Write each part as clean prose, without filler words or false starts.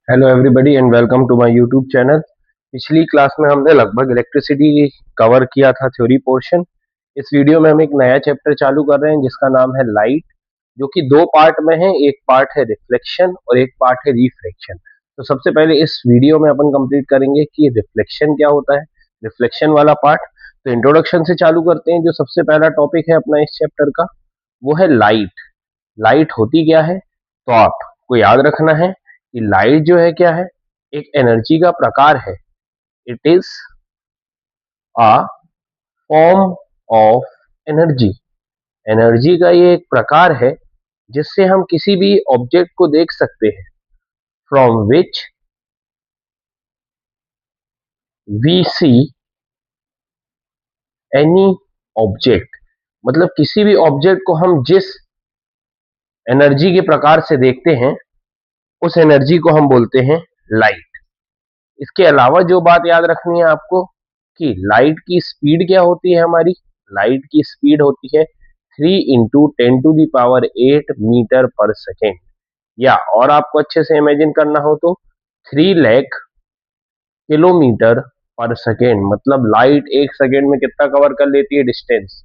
Hello everybody and welcome to my YouTube channel. पिछली class में हमने लगभग इलेक्ट्रिसिटी कवर किया था, थ्योरी पोर्शन। इस वीडियो में हम एक नया चैप्टर चालू कर रहे हैं जिसका नाम है लाइट, जो कि दो पार्ट में है। एक पार्ट है रिफ्लेक्शन और एक पार्ट है रिफ्रैक्शन। तो सबसे पहले इस वीडियो में अपन कंप्लीट करेंगे कि रिफ्लेक्शन क्या होता है, रिफ्लेक्शन वाला पार्ट। तो इंट्रोडक्शन से चालू करते हैं। जो सबसे पहला टॉपिक है अपना इस चैप्टर का, वो है लाइट। लाइट होती क्या है, तो आपको याद रखना है कि लाइट जो है क्या है, एक एनर्जी का प्रकार है। It is a form of energy. Energy का ये एक प्रकार है जिससे हम किसी भी ऑब्जेक्ट को देख सकते हैं। From which we see any object, मतलब किसी भी ऑब्जेक्ट को हम जिस एनर्जी के प्रकार से देखते हैं उस एनर्जी को हम बोलते हैं लाइट। इसके अलावा जो बात याद रखनी है आपको कि लाइट की स्पीड क्या होती है हमारी। लाइट की स्पीड होती है 3 × 10⁸ मीटर पर सेकेंड। या और आपको अच्छे से इमेजिन करना हो तो 3 लाख किलोमीटर पर सेकेंड, मतलब लाइट एक सेकेंड में कितना कवर कर लेती है डिस्टेंस,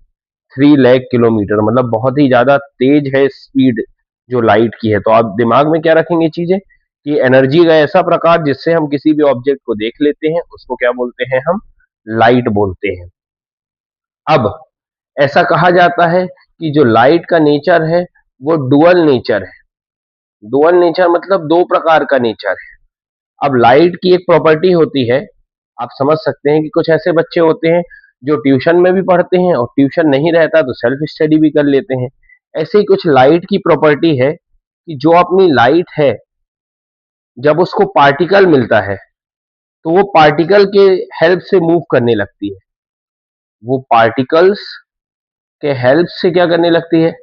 3 लाख किलोमीटर। मतलब बहुत ही ज्यादा तेज है स्पीड जो लाइट की है। तो आप दिमाग में क्या रखेंगे चीजें कि एनर्जी का ऐसा प्रकार जिससे हम किसी भी ऑब्जेक्ट को देख लेते हैं उसको क्या बोलते हैं, हम लाइट बोलते हैं। अब ऐसा कहा जाता है कि जो लाइट का नेचर है वो डुअल नेचर है। डुअल नेचर मतलब दो प्रकार का नेचर है। अब लाइट की एक प्रॉपर्टी होती है, आप समझ सकते हैं कि कुछ ऐसे बच्चे होते हैं जो ट्यूशन में भी पढ़ते हैं और ट्यूशन नहीं रहता तो सेल्फ स्टडी भी कर लेते हैं। ऐसे ही कुछ लाइट की प्रॉपर्टी है कि जो अपनी लाइट है, जब उसको पार्टिकल मिलता है तो वो पार्टिकल के हेल्प से मूव करने लगती है। वो पार्टिकल्स के हेल्प से क्या करने लगती है,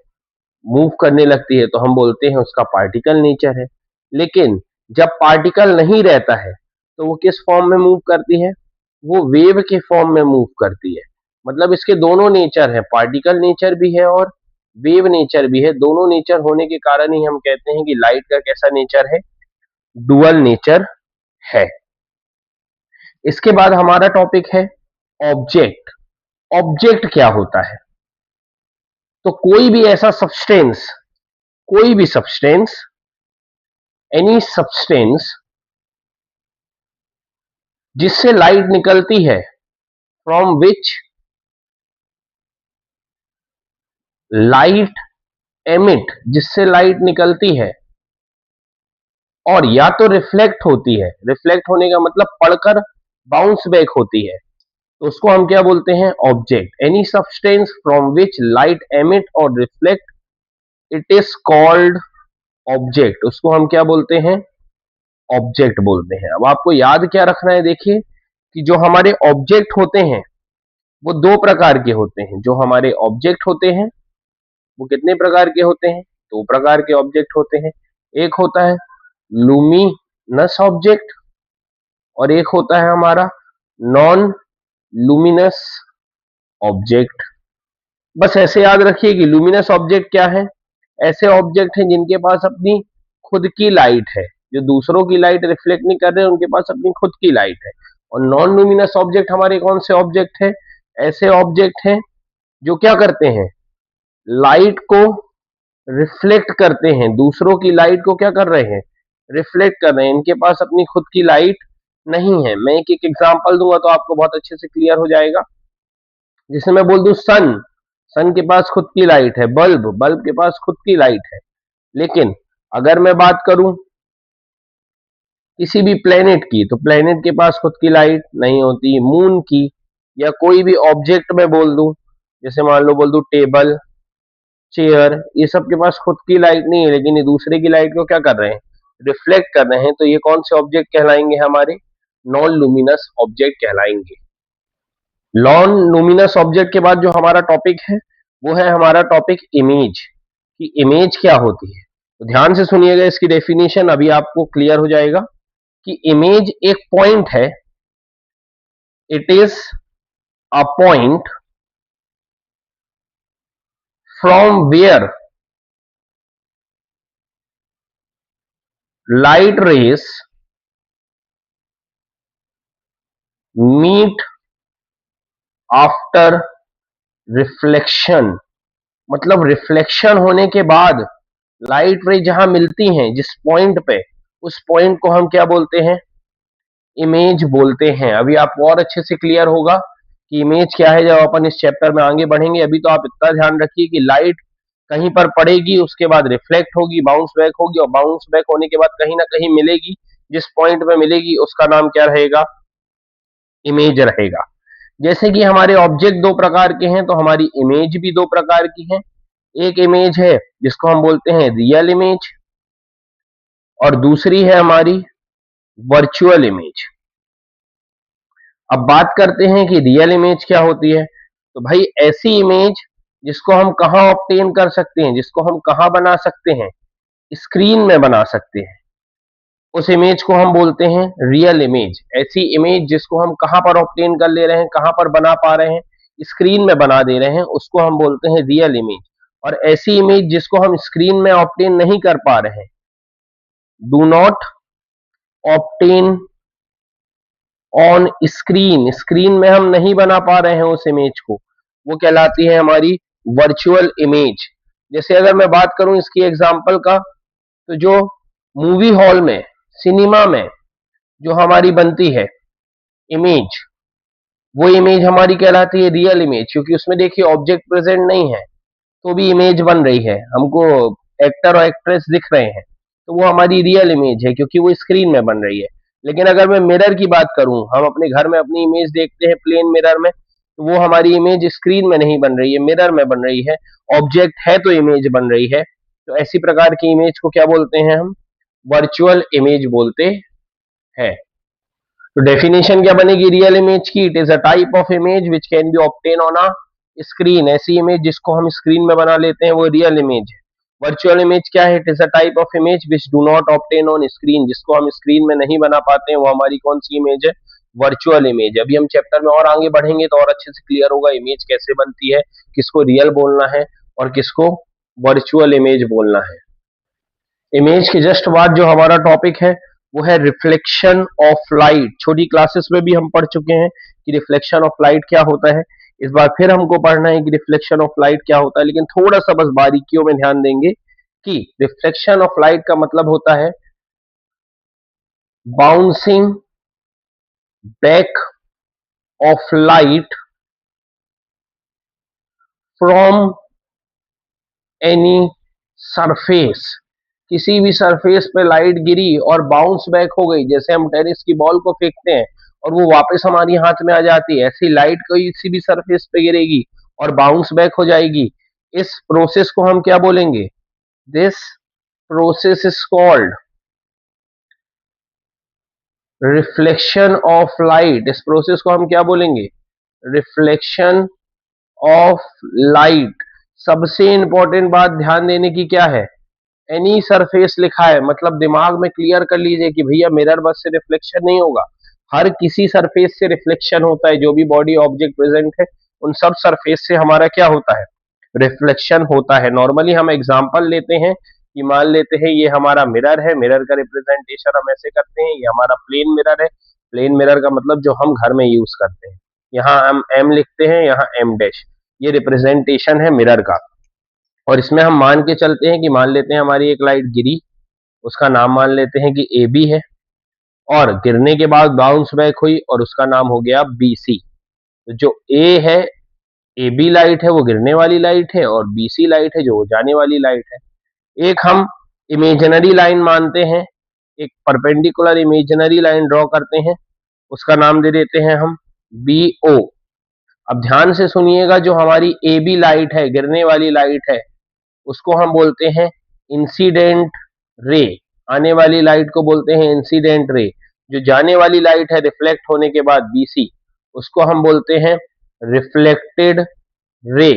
मूव करने लगती है। तो हम बोलते हैं उसका पार्टिकल नेचर है। लेकिन जब पार्टिकल नहीं रहता है तो वो किस फॉर्म में मूव करती है, वो वेव के फॉर्म में मूव करती है। मतलब इसके दोनों नेचर है, पार्टिकल नेचर भी है और वेव नेचर भी है। दोनों नेचर होने के कारण ही हम कहते हैं कि लाइट का कैसा नेचर है, डुअल नेचर है। इसके बाद हमारा टॉपिक है ऑब्जेक्ट। ऑब्जेक्ट क्या होता है, तो कोई भी ऐसा सब्सटेंस, कोई भी सब्सटेंस, एनी सब्सटेंस जिससे लाइट निकलती है, फ्रॉम विच लाइट एमिट, जिससे लाइट निकलती है और या तो रिफ्लेक्ट होती है। रिफ्लेक्ट होने का मतलब पढ़कर बाउंस बैक होती है, तो उसको हम क्या बोलते हैं, object. Any substance from which light emit और reflect, it is called object. उसको हम क्या बोलते हैं, ऑब्जेक्ट बोलते हैं। अब आपको याद क्या रखना है, देखिए कि जो हमारे ऑब्जेक्ट होते हैं वो दो प्रकार के होते हैं। जो हमारे ऑब्जेक्ट होते हैं वो कितने प्रकार के होते हैं, दो प्रकार के ऑब्जेक्ट होते हैं। एक होता है लूमिनस ऑब्जेक्ट और एक होता है हमारा नॉन लूमिनस ऑब्जेक्ट। बस ऐसे याद रखिए कि लूमिनस ऑब्जेक्ट क्या है, ऐसे ऑब्जेक्ट हैं जिनके पास अपनी खुद की लाइट है, जो दूसरों की लाइट रिफ्लेक्ट नहीं कर रहे हैं, उनके पास अपनी खुद की लाइट है। और नॉन लूमिनस ऑब्जेक्ट हमारे कौन से ऑब्जेक्ट है, ऐसे ऑब्जेक्ट हैं जो क्या करते हैं, लाइट को रिफ्लेक्ट करते हैं। दूसरों की लाइट को क्या कर रहे हैं, रिफ्लेक्ट कर रहे हैं। इनके पास अपनी खुद की लाइट नहीं है। मैं एक एक एग्जांपल दूंगा तो आपको बहुत अच्छे से क्लियर हो जाएगा। जैसे मैं बोल दूं सन, सन के पास खुद की लाइट है। बल्ब, बल्ब के पास खुद की लाइट है। लेकिन अगर मैं बात करूं किसी भी प्लेनेट की, तो प्लेनेट के पास खुद की लाइट नहीं होती। मून की, या कोई भी ऑब्जेक्ट में बोल दूं, जैसे मान लो बोल दूं टेबल, चेयर, ये सब के पास खुद की लाइट नहीं है, लेकिन ये दूसरे की लाइट को क्या कर रहे हैं, रिफ्लेक्ट कर रहे हैं। तो ये कौन से ऑब्जेक्ट कहलाएंगे, हमारे नॉन लुमिनस ऑब्जेक्ट कहलाएंगे। नॉन लुमिनस ऑब्जेक्ट के बाद जो हमारा टॉपिक है वो है हमारा टॉपिक इमेज। कि इमेज क्या होती है, तो ध्यान से सुनिएगा, इसकी डेफिनेशन अभी आपको क्लियर हो जाएगा। कि इमेज एक पॉइंट है, it is a point from where light rays meet after reflection, मतलब रिफ्लेक्शन होने के बाद लाइट रे जहां मिलती हैं जिस पॉइंट पे, उस पॉइंट को हम क्या बोलते हैं? इमेज बोलते हैं। अभी आपको और अच्छे से क्लियर होगा कि इमेज क्या है जब अपन इस चैप्टर में आगे बढ़ेंगे। अभी तो आप इतना ध्यान रखिए कि लाइट कहीं पर पड़ेगी, उसके बाद रिफ्लेक्ट होगी, बाउंस बैक होगी, और बाउंस बैक होने के बाद कहीं ना कहीं मिलेगी। जिस पॉइंट पे मिलेगी उसका नाम क्या रहेगा? इमेज रहेगा। जैसे कि हमारे ऑब्जेक्ट दो प्रकार के हैं, तो हमारी इमेज भी दो प्रकार की है। एक इमेज है जिसको हम बोलते हैं रियल इमेज, और दूसरी है हमारी वर्चुअल इमेज। अब बात करते हैं कि रियल इमेज क्या होती है। तो भाई ऐसी इमेज जिसको हम कहाँ ऑब्टेन कर सकते हैं, जिसको हम कहाँ बना सकते हैं? स्क्रीन में बना सकते हैं। उस इमेज को हम बोलते हैं रियल इमेज। ऐसी इमेज जिसको हम कहाँ पर ऑब्टेन कर ले रहे हैं, कहाँ पर बना पा रहे हैं? स्क्रीन में बना दे रहे हैं, उसको हम बोलते हैं रियल इमेज। और ऐसी इमेज जिसको हम स्क्रीन में ऑब्टेन नहीं कर पा रहे हैं, do not obtain on screen, screen में हम नहीं बना पा रहे हैं उस इमेज को, वो कहलाती है हमारी वर्चुअल इमेज। जैसे अगर मैं बात करूं इसकी एग्जांपल का, तो जो मूवी हॉल में, सिनेमा में जो हमारी बनती है इमेज, वो इमेज हमारी कहलाती है रियल इमेज, क्योंकि उसमें देखिए ऑब्जेक्ट प्रेजेंट नहीं है तो भी इमेज बन रही है, हमको एक्टर और एक्ट्रेस दिख रहे हैं, तो वो हमारी रियल इमेज है क्योंकि वो स्क्रीन में बन रही है। लेकिन अगर मैं मिरर की बात करूं, हम अपने घर में अपनी इमेज देखते हैं प्लेन मिरर में, तो वो हमारी इमेज स्क्रीन में नहीं बन रही है, मिरर में बन रही है। ऑब्जेक्ट है तो इमेज बन रही है। तो ऐसी प्रकार की इमेज को क्या बोलते हैं हम? वर्चुअल इमेज बोलते हैं। तो डेफिनेशन क्या बनेगी रियल इमेज की? It is a type of image which can be obtain on a screen. ऐसी इमेज जिसको हम स्क्रीन में बना लेते हैं वो रियल इमेज है। वर्चुअल इमेज क्या है? It is a type of image which do not obtain on screen, जिसको हम स्क्रीन में नहीं बना पाते हैं, वो हमारी कौन सी इमेज है? Virtual image. अभी हम चैप्टर में और आगे बढ़ेंगे तो और अच्छे से क्लियर होगा इमेज कैसे बनती है, किसको रियल बोलना है और किसको वर्चुअल इमेज बोलना है। इमेज के जस्ट बाद जो हमारा टॉपिक है वो है रिफ्लेक्शन ऑफ लाइट। छोटी क्लासेस में भी हम पढ़ चुके हैं कि रिफ्लेक्शन ऑफ लाइट क्या होता है। इस बार फिर हमको पढ़ना है कि रिफ्लेक्शन ऑफ लाइट क्या होता है, लेकिन थोड़ा सा बस बारीकियों में ध्यान देंगे कि रिफ्लेक्शन ऑफ लाइट का मतलब होता है bouncing back of light from any surface. किसी भी सरफेस पे लाइट गिरी और बाउंस बैक हो गई, जैसे हम टेनिस की बॉल को फेंकते हैं और वो वापस हमारी हाथ में आ जाती है, ऐसी लाइट किसी भी सरफेस पे गिरेगी और बाउंस बैक हो जाएगी। इस प्रोसेस को हम क्या बोलेंगे? This process is called reflection of light. इस प्रोसेस को हम क्या बोलेंगे? Reflection of light. सबसे इंपॉर्टेंट बात ध्यान देने की क्या है? एनी सरफेस लिखा है, मतलब दिमाग में क्लियर कर लीजिए कि भैया मिरर बस से रिफ्लेक्शन नहीं होगा, हर किसी सरफेस से रिफ्लेक्शन होता है। जो भी बॉडी ऑब्जेक्ट प्रेजेंट है उन सब सरफेस से हमारा क्या होता है? रिफ्लेक्शन होता है। नॉर्मली हम एग्जांपल लेते हैं कि मान लेते हैं ये हमारा मिरर है, मिरर का रिप्रेजेंटेशन हम ऐसे करते हैं, ये हमारा प्लेन मिरर है। प्लेन मिरर का मतलब जो हम घर में यूज करते हैं, यहाँ हम एम लिखते हैं, यहाँ एम डैश, ये रिप्रेजेंटेशन है मिरर का। और इसमें हम मान के चलते हैं कि मान लेते हैं हमारी एक लाइट गिरी, उसका नाम मान लेते हैं कि ए बी है, और गिरने के बाद बाउंस बैक हुई और उसका नाम हो गया बी सी। तो जो ए है, ए बी लाइट है वो गिरने वाली लाइट है, और बी सी लाइट है जो जाने वाली लाइट है। एक हम इमेजिनरी लाइन मानते हैं, एक परपेंडिकुलर इमेजिनरी लाइन ड्रॉ करते हैं, उसका नाम दे देते हैं हम बी ओ। अब ध्यान से सुनिएगा, जो हमारी ए बी लाइट है, गिरने वाली लाइट है, उसको हम बोलते हैं इंसिडेंट रे। आने वाली लाइट को बोलते हैं इंसिडेंट रे। जो जाने वाली लाइट है रिफ्लेक्ट होने के बाद बीसी, उसको हम बोलते हैं रिफ्लेक्टेड रे।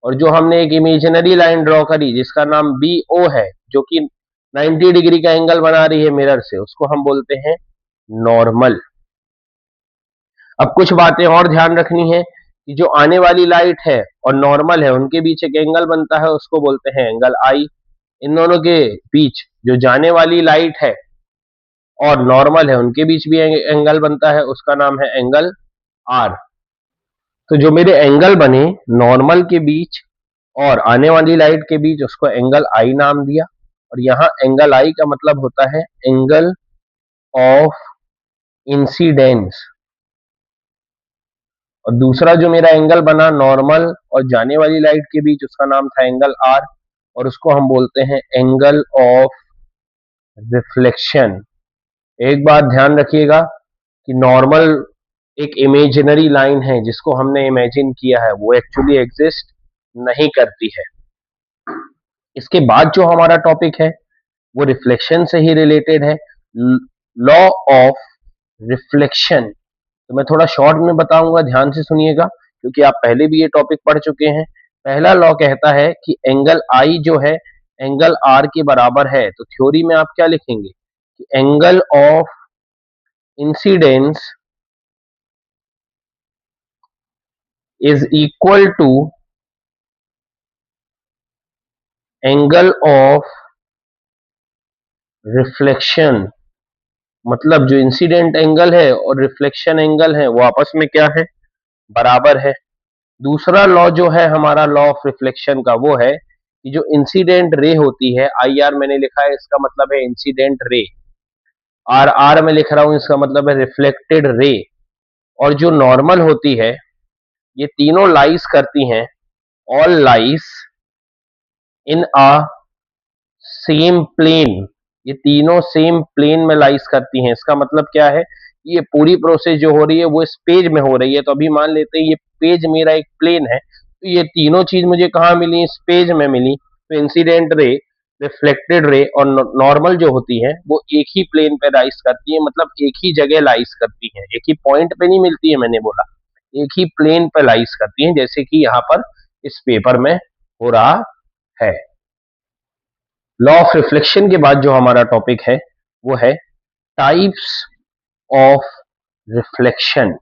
और जो हमने एक इमेजिनरी लाइन ड्रॉ करी जिसका नाम बी ओ है, जो कि 90 डिग्री का एंगल बना रही है मिरर से, उसको हम बोलते हैं नॉर्मल। अब कुछ बातें और ध्यान रखनी है कि जो आने वाली लाइट है और नॉर्मल है उनके बीच एक एंगल बनता है, उसको बोलते हैं एंगल आई। इन दोनों के बीच जो जाने वाली लाइट है और नॉर्मल है उनके बीच भी एंगल बनता है, उसका नाम है एंगल आर। तो जो मेरे एंगल बने नॉर्मल के बीच और आने वाली लाइट के बीच, उसको एंगल आई नाम दिया। और यहाँ एंगल आई का मतलब होता है एंगल ऑफ इंसिडेंस। और दूसरा जो मेरा एंगल बना नॉर्मल और जाने वाली लाइट के बीच, उसका नाम था एंगल आर, और उसको हम बोलते हैं एंगल ऑफ रिफ्लेक्शन। एक बात ध्यान रखिएगा कि नॉर्मल एक इमेजिनरी लाइन है जिसको हमने इमेजिन किया है, वो एक्चुअली एग्जिस्ट नहीं करती है। इसके बाद जो हमारा टॉपिक है वो रिफ्लेक्शन से ही रिलेटेड है, लॉ ऑफ रिफ्लेक्शन। तो मैं थोड़ा शॉर्ट में बताऊंगा, ध्यान से सुनिएगा क्योंकि आप पहले भी ये टॉपिक पढ़ चुके हैं। पहला लॉ कहता है कि एंगल आई जो है एंगल आर के बराबर है। तो थ्योरी में आप क्या लिखेंगे कि angle of incidence is equal to angle of reflection. मतलब जो इंसिडेंट एंगल है और रिफ्लेक्शन एंगल है वो आपस में क्या है, बराबर है। दूसरा लॉ जो है हमारा लॉ ऑफ रिफ्लेक्शन का, वो है कि जो इंसिडेंट रे होती है, आई आर मैंने लिखा है, इसका मतलब है इंसिडेंट रे। आर आर में लिख रहा हूं, इसका मतलब है रिफ्लेक्टेड रे। और जो नॉर्मल होती है, ये तीनों लाइज करती हैं, all lies in a same plane. ये तीनों सेम प्लेन में लाइज करती हैं। इसका मतलब क्या है, ये पूरी प्रोसेस जो हो रही है वो इस पेज में हो रही है। तो अभी मान लेते हैं ये पेज मेरा एक प्लेन है, तो ये तीनों चीज मुझे कहाँ मिली, इस पेज में मिली। तो इंसिडेंट रे, रिफ्लेक्टेड रे और नॉर्मल जो होती है वो एक ही प्लेन पे लाइज करती है, मतलब एक ही जगह लाइज करती है, एक ही पॉइंट पे नहीं मिलती है, मैंने बोला एक ही प्लेन पे लाइज करती है, जैसे कि यहाँ पर इस पेपर में हो रहा है। लॉ ऑफ रिफ्लेक्शन के बाद जो हमारा टॉपिक है वो है टाइप्स ऑफ रिफ्लेक्शन।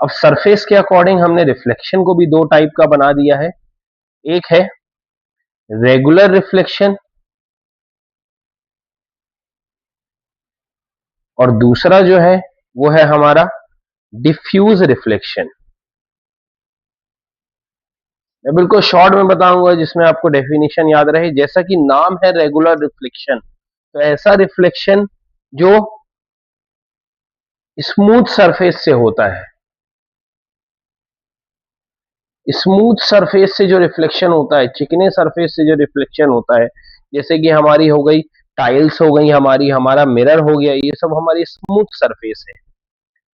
अब सरफेस के अकॉर्डिंग हमने रिफ्लेक्शन को भी दो टाइप का बना दिया है। एक है रेगुलर रिफ्लेक्शन और दूसरा जो है वो है हमारा डिफ्यूज रिफ्लेक्शन। मैं बिल्कुल शॉर्ट में बताऊंगा जिसमें आपको डेफिनेशन याद रहे। जैसा कि नाम है रेगुलर रिफ्लेक्शन, तो ऐसा रिफ्लेक्शन जो स्मूथ सरफेस से होता है। स्मूथ सरफेस से जो रिफ्लेक्शन होता है, चिकने सरफेस से जो रिफ्लेक्शन होता है, जैसे कि हमारी हो गई टाइल्स, हो गई हमारी, हमारा मिरर हो गया, ये सब हमारी स्मूथ सरफेस है।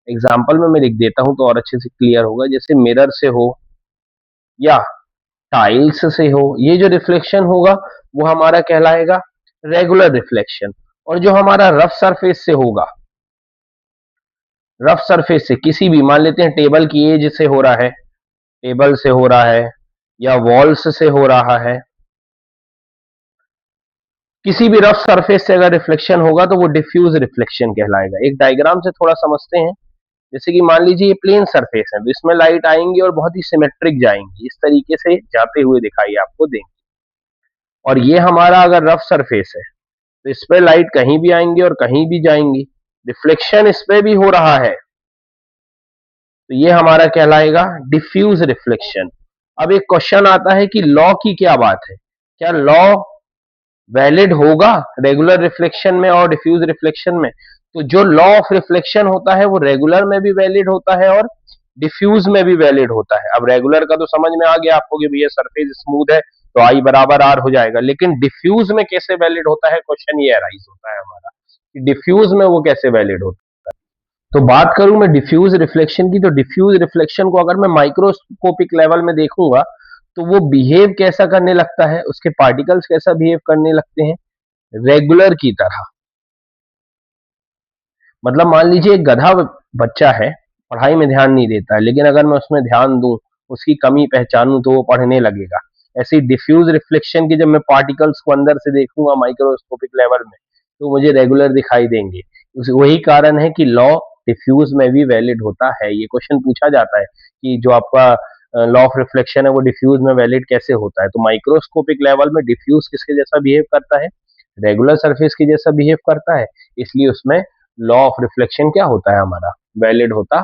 एग्जाम्पल में मैं लिख देता हूं तो और अच्छे से क्लियर होगा। जैसे मिरर से हो या टाइल्स से हो, ये जो रिफ्लेक्शन होगा वो हमारा कहलाएगा रेगुलर रिफ्लेक्शन। और जो हमारा रफ सरफेस से होगा, रफ सरफेस से किसी भी, मान लेते हैं टेबल की एज से हो रहा है, टेबल से हो रहा है या वॉल्स से हो रहा है, किसी भी रफ सरफेस से अगर रिफ्लेक्शन होगा तो वो डिफ्यूज रिफ्लेक्शन कहलाएगा। एक डायग्राम से थोड़ा समझते हैं। जैसे कि मान लीजिए ये प्लेन सरफेस है, तो इसमें लाइट आएंगी और बहुत ही सिमेट्रिक जाएंगी, इस तरीके से जाते हुए दिखाई आपको देंगे। और ये हमारा अगर रफ सरफेस है तो इस पे लाइट कहीं भी आएंगी और कहीं भी जाएंगी, रिफ्लेक्शन इस पे भी हो रहा है, तो ये हमारा कहलाएगा डिफ्यूज रिफ्लेक्शन। अब एक क्वेश्चन आता है कि लॉ की क्या बात है, क्या लॉ वैलिड होगा रेगुलर रिफ्लेक्शन में और डिफ्यूज रिफ्लेक्शन में? तो जो लॉ ऑफ रिफ्लेक्शन होता है वो रेगुलर में भी वैलिड होता है और डिफ्यूज में भी वैलिड होता है। अब रेगुलर का तो समझ में आ गया आपको कि भैया सरफेस स्मूथ है तो आई बराबर आर हो जाएगा, लेकिन डिफ्यूज में कैसे वैलिड होता है, क्वेश्चन ये अराइज होता है हमारा कि डिफ्यूज में वो कैसे वैलिड होता है। तो बात करूं मैं डिफ्यूज रिफ्लेक्शन की, तो डिफ्यूज रिफ्लेक्शन को अगर मैं माइक्रोस्कोपिक लेवल में देखूंगा तो वो बिहेव कैसा करने लगता है, उसके पार्टिकल्स कैसा बिहेव करने लगते हैं, रेगुलर की तरह। मतलब मान लीजिए एक गधा बच्चा है, पढ़ाई में ध्यान नहीं देता है, लेकिन अगर मैं उसमें ध्यान दूं, उसकी कमी पहचानूं तो वो पढ़ने लगेगा। ऐसे ही डिफ्यूज रिफ्लेक्शन की जब मैं पार्टिकल्स को अंदर से देखूंगा माइक्रोस्कोपिक लेवल में तो मुझे रेगुलर दिखाई देंगे। वही कारण है कि लॉ डिफ्यूज में भी वैलिड होता है। ये क्वेश्चन पूछा जाता है कि जो आपका लॉ ऑफ रिफ्लेक्शन है वो डिफ्यूज में वैलिड कैसे होता है। तो माइक्रोस्कोपिक लेवल में डिफ्यूज किसके जैसा बिहेव करता है, रेगुलर सरफेस के जैसा बिहेव करता है, इसलिए उसमें लॉ ऑफ रिफ्लेक्शन क्या होता है हमारा, वैलिड होता